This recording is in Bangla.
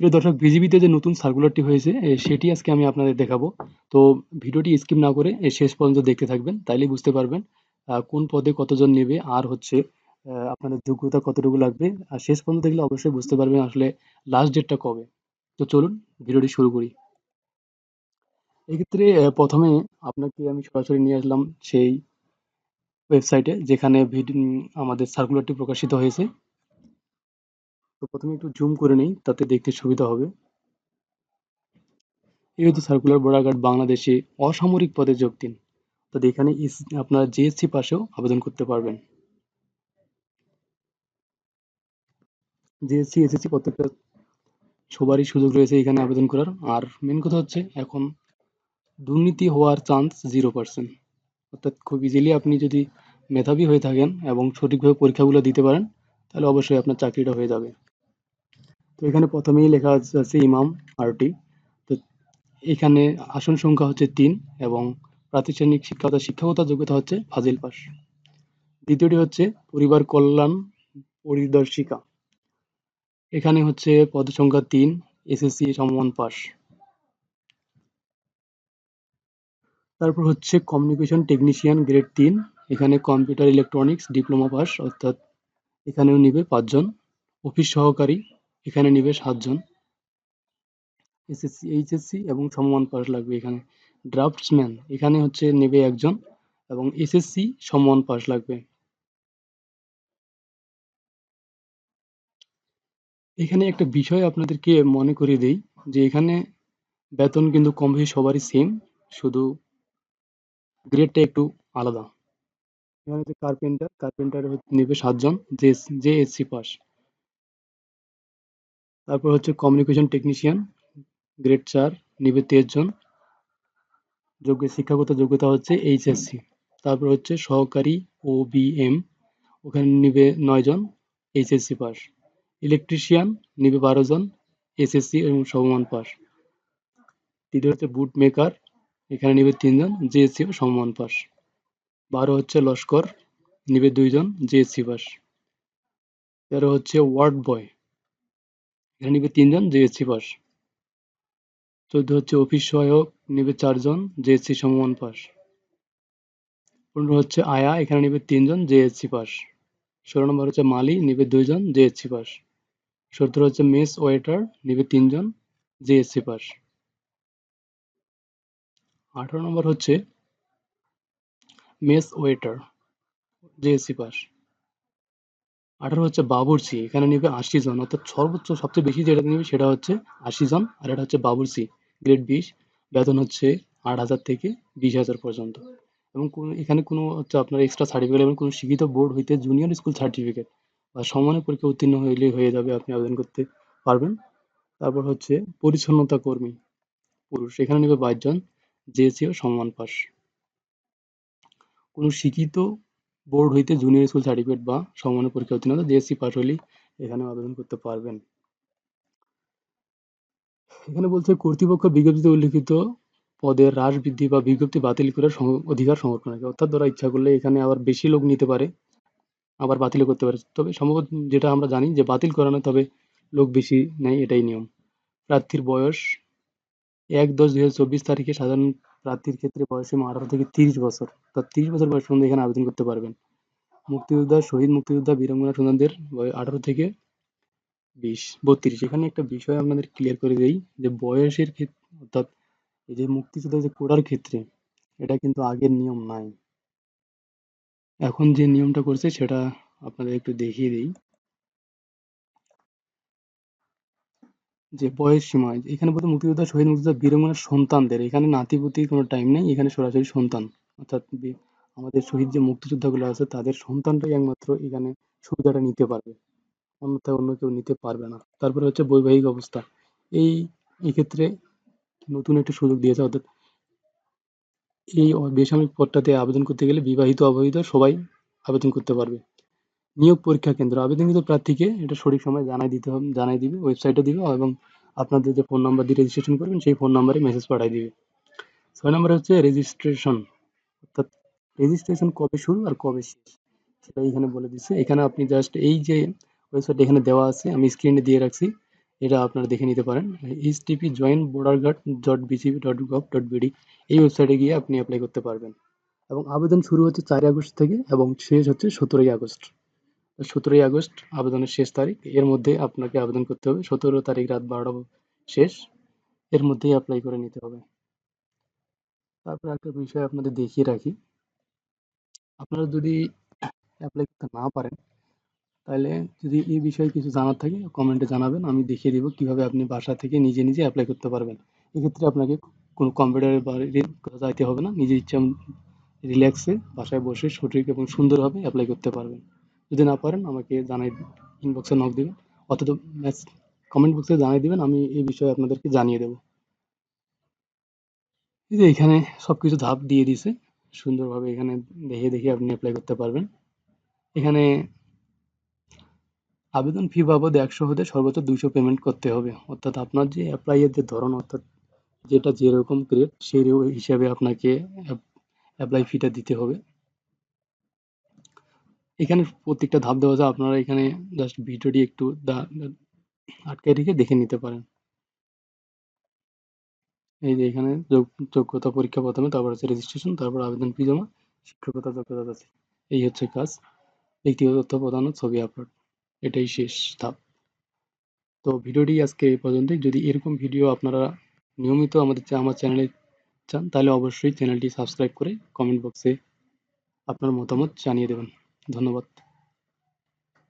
প্রিয় দর্শক, বিজিবিতে যে নতুন সার্কুলারটি হয়েছে সেটি আজকে আমি আপনাদের দেখাবো। তো ভিডিওটি স্কিপ না করে শেষ পর্যন্ত দেখতে থাকবেন, তাইলেই বুঝতে পারবেন কোন পদে কতজন নেবে, আর হচ্ছে আপনাদের যোগ্যতা কতটুকু লাগবে। আর শেষ পর্যন্ত দেখলে অবশ্যই বুঝতে পারবেন আসলে লাস্ট ডেটটা কবে। তো চলুন ভিডিওটি শুরু করি। এক্ষেত্রে প্রথমে আপনাকে আমি সরাসরি নিয়ে আসলাম সেই ওয়েবসাইটে যেখানে আমাদের সার্কুলারটি প্রকাশিত হয়েছে। তো প্রথমে একটু জুম করে নেই, তাতে দেখতে সুবিধা হবে। এই হচ্ছে সার্কুলার বর্ডার বাংলাদেশে অসামরিক পদে যোগ দিন। তো এখানে আপনারা জিএসসি পাশেও আবেদন করতে পারবেন। জিএসসি এসএসসি প্রত্যেকটা সবারই সুযোগ রয়েছে এখানে আবেদন করার। আর মেন কথা হচ্ছে এখন দুর্নীতি হওয়ার চান্স 0%। অর্থাৎ খুব ইজিলি আপনি যদি মেধাবী হয়ে থাকেন এবং সঠিকভাবে পরীক্ষাগুলো দিতে পারেন, তাহলে অবশ্যই আপনার চাকরিটা হয়ে যাবে। তো এখানে প্রথমেই লেখা আছে ইমাম আরটি। তো এখানে আসন সংখ্যা হচ্ছে 3 এবং প্রাতিষ্ঠানিক শিক্ষাগত যোগ্যতা হচ্ছে ফাজিল পাস। দ্বিতীয়টি হচ্ছে পরিবার কল্যাণ পরিদর্শিকা। এখানে হচ্ছে পদ সংখ্যা 3, এসএসসি সমমান পাস। তারপর হচ্ছে কমিউনিকেশন টেকনিশিয়ান গ্রেড 3, এখানে কম্পিউটার ইলেকট্রনিক্স ডিপ্লোমা পাস, অর্থাৎ এখানেও নিবে 5 জন। অফিস সহকারী এখানে নিবে 7 জন। এসএসসি এইচএসসি এবং সমমান পাস লাগবে এখানে। ড্রাফটসম্যান এখানে হচ্ছে নেবে 1 জন এবং এসএসসি সমমান পাস লাগবে। এখানে একটা বিষয় আপনাদেরকে মনে করিয়ে দেই যে এখানে বেতন কিন্তু কম বেশি সবারই সেম, শুধু গ্রেডটা একটু আলাদা। এখানে যে কার্পেন্টার নেবে 7 জন, যে এসসি পাস। তারপর হচ্ছে কমিউনিকেশন টেকনিশিয়ান গ্রেড 4 নিবে 23 জন, শিক্ষাগত যোগ্যতা হচ্ছে এইচএসসি। তারপর হচ্ছে সহকারী ও বিএম, ওখানে নিবে 9 জন, এইচএসসি পাস। ইলেকট্রিশিয়ান নিবে 12 জন, এসএসসি এবং সমমান পাস। তৃতীয় হচ্ছে বুট মেকার, এখানে নিবে 3 জন, জিএসসি ও সমমান পাস। 12 হচ্ছে লস্কর, নিবে 2 জন, জিএসসি পাস। 13 হচ্ছে ওয়ার্ড বয়, এখানে নিবে 3 জন, জিএসসি পাস। 14 হচ্ছে অফিস সহায়ক, নিবে 4 জন, জেএসসি সমমান পাস। 15 হচ্ছে আয়া, এখানে নিবে 3 জন, জেএসসি পাস। 16 নম্বর হচ্ছে মালি, নিবে 2 জন, জেএসসি পাস। 17 হচ্ছে মেস ওয়েটার, নিবে 3 জন, জেএসসি পাস। 18 নম্বর হচ্ছে মেস ওয়েটার, জেএসসি পাস। 18 হচ্ছে বাবুর্চি, এখানে নিবে 80 জন, অর্থাৎ সর্বোচ্চ সবচেয়ে বেশি যেটা নিবে সেটা হচ্ছে 80 জন। আর এটা হচ্ছে বাবুর্চি গ্রেড 20, বেতন হচ্ছে 8,000 থেকে 20,000 পর্যন্ত। এবং এখানে কোনো হচ্ছে আপনার এক্সট্রা সার্টিফিকেট এবং কোনো শিক্ষিত বোর্ড হইতে জুনিয়র স্কুল সার্টিফিকেট বা সমানের পরীক্ষা উত্তীর্ণ হইলে হয়ে যাবে, আপনি আবেদন করতে পারবেন। তারপর হচ্ছে পরিচ্ছন্নতা কর্মী পুরুষ, এখানে নেবে 22 জন, জেএসসি ও সমমান পাস। কোনো শিক্ষিত বোর্ড হইতে জুনিয়র স্কুল সার্টিফিকেট বা সমমানের পরীক্ষা উত্তীর্ণ জেএসসি পাস হলেই এখানে আবেদন করতে পারবেন। এখানে বলছে কর্তৃপক্ষ বিজ্ঞপ্তিতে উল্লিখিত পদের হ্রাস বৃদ্ধি বা বিজ্ঞপ্তি বাতিল করার অধিকার সংরক্ষণ রাখে। অর্থাৎ ধরা ইচ্ছা করলে এখানে আবার বেশি লোক নিতে পারে, আবার বাতিলও করতে পারে। তবে সম্ভবত যেটা আমরা জানি যে বাতিল করা নয়, তবে লোক বেশি নেয়, এটাই নিয়ম। প্রার্থীর বয়স 1/10/2024 তারিখে সাধারণ প্রার্থীর ক্ষেত্রে বয়সসীমা 18 থেকে 30 বছর, অর্থাৎ 30 বছর বয়স পর্যন্ত এখানে আবেদন করতে পারবেন। মুক্তিযোদ্ধা, শহীদ মুক্তিযোদ্ধা, বীরাঙ্গনা সন্তানদের 18 থেকে 32। এখানে একটা বিষয় আপনাদের ক্লিয়ার করে দেই যে বয়সের ক্ষেত্রে, অর্থাৎ এই যে মুক্তিযোদ্ধা যে কোটার ক্ষেত্রে, এটা কিন্তু আগের নিয়ম নাই। এখন যে নিয়মটা করছে সেটা আপনাদের একটু দেখিয়ে দিই। যে বয়স সীমা এখানে বলতে মুক্তিযোদ্ধা, শহীদ মুক্তিযোদ্ধা, বীরাঙ্গনার সন্তানদের, এখানে নাতিপুতির কোনো টাইম নেই, এখানে সরাসরি সন্তান। অর্থাৎ আমাদের শহীদ যে মুক্তিযোদ্ধাগুলো আছে তাদের সন্তানরাই একমাত্র এখানে সুবিধাটা নিতে পারবে, অন্যথায় অন্য কেউ নিতে পারবে না। তারপরে হচ্ছে বৈবাহিক অবস্থা। এই এক্ষেত্রে নতুন একটা সুযোগ দিয়েছে, অর্থাৎ এই বেসামরিক পদটাতে আবেদন করতে গেলে বিবাহিত অবিবাহিত সবাই আবেদন করতে পারবে। নিয়োগ পরীক্ষা কেন্দ্র, আবেদনকৃত প্রার্থীকে এটা সঠিক সময় জানাই দিবে, ওয়েবসাইটে দিবে এবং আপনাদের যে ফোন নাম্বার দিয়ে রেজিস্ট্রেশন করবেন সেই ফোন নাম্বারে মেসেজ পাঠিয়ে দিবে। 6 নম্বরে হচ্ছে রেজিস্ট্রেশন, অর্থাৎ রেজিস্ট্রেশন কবে শুরু আর কবে শেষ সেটা এখানে বলে দিচ্ছে। এখানে আপনি জাস্ট এই যে ওয়েবসাইট এখানে দেওয়া আছে, আমি স্ক্রিনে দিয়ে রাখছি, এটা আপনারা দেখে নিতে পারেন। http://joinborderguard.bcb.gov.bd এই ওয়েবসাইটে গিয়ে আপনি অ্যাপ্লাই করতে পারবেন। এবং আবেদন শুরু হচ্ছে 4 আগস্ট থেকে এবং শেষ হচ্ছে 17 আগস্ট। 17 আগস্ট আবেদনের শেষ তারিখ। এর মধ্যে আপনাকে আবেদন করতে হবে। 17 তারিখ রাত 12টা শেষ। এর মধ্যেই অ্যাপ্লাই করে নিতে হবে। তারপর একটা বিষয় আপনাদের দেখিয়ে রাখি। আপনারা যদি অ্যাপ্লাই করতে না পারেন, তাহলে যদি এই বিষয়ে কিছু জানার থাকে কমেন্টে জানাবেন। আমি দেখিয়ে দিব কিভাবে আপনি বাসা থেকে নিজে নিজে অ্যাপ্লাই করতে পারবেন। এক্ষেত্রে আপনাকে কোনো কম্পিউটারের বাইরে কোথাও যাইতে হবে না। নিজের ইচ্ছা রিল্যাক্সে বাসায় বসে সঠিক এবং সুন্দরভাবে অ্যাপ্লাই করতে পারবেন। যদি না পারেন আমাকে জানাই, ইনবক্সে নক দিবেন অথবা কমেন্ট বক্সে জানিয়ে দিবেন। আমি এই বিষয়ে আপনাদেরকে জানিয়ে দেবো। এই যে এখানে সবকিছু ধাপ দিয়ে দিছে সুন্দরভাবে। এখানে দেখে দেখে আপনি অ্যাপ্লাই করতে পারবেন। এখানে আবেদন ফি বাবদ ১০০ হতে সর্বোচ্চ ২০০ পেমেন্ট করতে হবে। অর্থাৎ আপনার যে অ্যাপ্লাই এর যে ধরন, অর্থাৎ যেটা যেরকম গ্রেড সেই হিসাবে আপনাকে অ্যাপ্লাই ফিটা দিতে হবে। এখানে প্রত্যেকটা ধাপ দেওয়া যায়। আপনারা এখানে জাস্ট ভিডিওটি একটু আটকায় রেখে দেখে নিতে পারেন। এই যে এখানে যোগ্যতা পরীক্ষা প্রথমে, তারপর হচ্ছে রেজিস্ট্রেশন, তারপর আবেদন ফি জমা, শিক্ষকতা যোগ্যতা আছে। এই হচ্ছে কাজ। ব্যক্তিগত তথ্য প্রদান ও ছবি আপলোড, এটাই শেষ ধাপ। তো ভিডিওটি আজকে এই পর্যন্তই। যদি এরকম ভিডিও আপনারা নিয়মিত আমার চ্যানেলে চান, তাহলে অবশ্যই চ্যানেলটি সাবস্ক্রাইব করে কমেন্ট বক্সে আপনার মতামত জানিয়ে দেবেন। ধন্যবাদ।